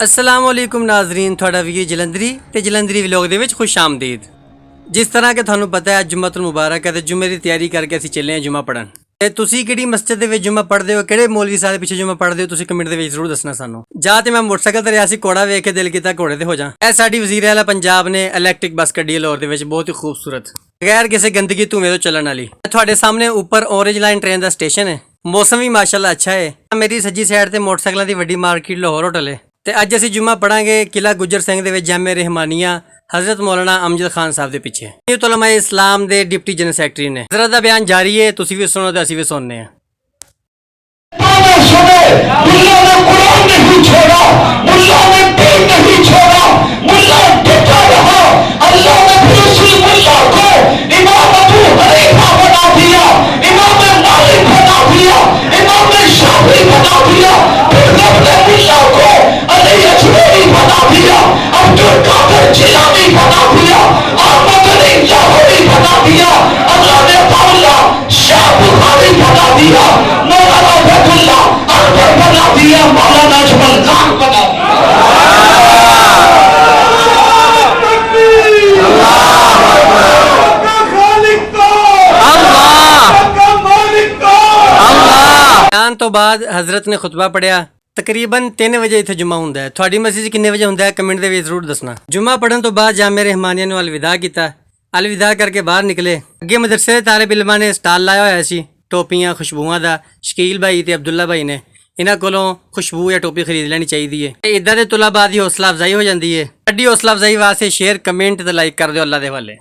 السلام علیکم ناظرین، تھوڑا ویو جلندری تے جلندری ولاگ دے وچ خوش آمدید۔ جس طرح کہ تھانوں پتہ ہے جمعۃ المبارک ہے تے جمعے دی تیاری کر کے اسی چلے ہیں جمعہ پڑھن۔ تے تسی کیڑی مسجد دے وچ جمعہ پڑھدے ہو، کیڑے مولوی صاحب دے پیچھے جمعہ پڑھدے ہو، تسی کمنٹ دے وچ ضرور دسنا سانوں۔ جا تے میں موٹر سائیکل تے ریاسی کوڑا ویکھ کے دل کیتا گھوڑے تے ہو جاں۔ اے ساڈی وزیر اعلیٰ پنجاب نے الیکٹرک بس کڈی ہے لاہور دے وچ، بہت ہی خوبصورت، بغیر کسی گندگی دھویں تو چلن والی۔ تھوڑے سامنے اوپر orange line train the station ہے، موسم بھی ماشاءاللہ اچھا ہے۔ میری سجی سائڈ تے موٹر سائیکلاں دی وڈی مارکیٹ لاہور ہوٹل ہے۔ تے اج اسی جمعہ پڑھاں گے قلعہ گجر سنگھ دے وچ جامع رحمانیہ حضرت مولانا امجد خان صاحب دے پیچھے۔ یہ علماء اسلام دے ڈپٹی جنرل سیکرٹری نے۔ حضرت دا بیان جاری ہے، تسی بھی سنو تے اسی بھی سننے ہیں۔ تو بعد حضرت نے خطبہ پڑھیا، تقریباً 3 بجے اتنے جمعہ ہوندا ہے۔ تھوڑی مسجد کنے بجے ہوندا ہے کمنٹ دے وچ ضرور دسنا۔ جمعہ پڑھن تو بعد جامع رحمانیہ نو الوداع کیتا، الوداع کر کے باہر نکلے۔ اگے مدرسے دے طالب علماں نے سٹال لایا ہویا سی ٹوپیاں خوشبوواں دا۔ شکیل بھائی تے عبداللہ بھائی نے انہاں کولوں خوشبو یا ٹوپی خرید لینی چاہیے ہے۔ ادھر دے طلباء دی حوصلہ افزائی ہو جاندی ہے۔ بڑی حوصلہ افزائی واسطے شیئر کمنٹ تے لائک کر دیو، اللہ دے حوالے۔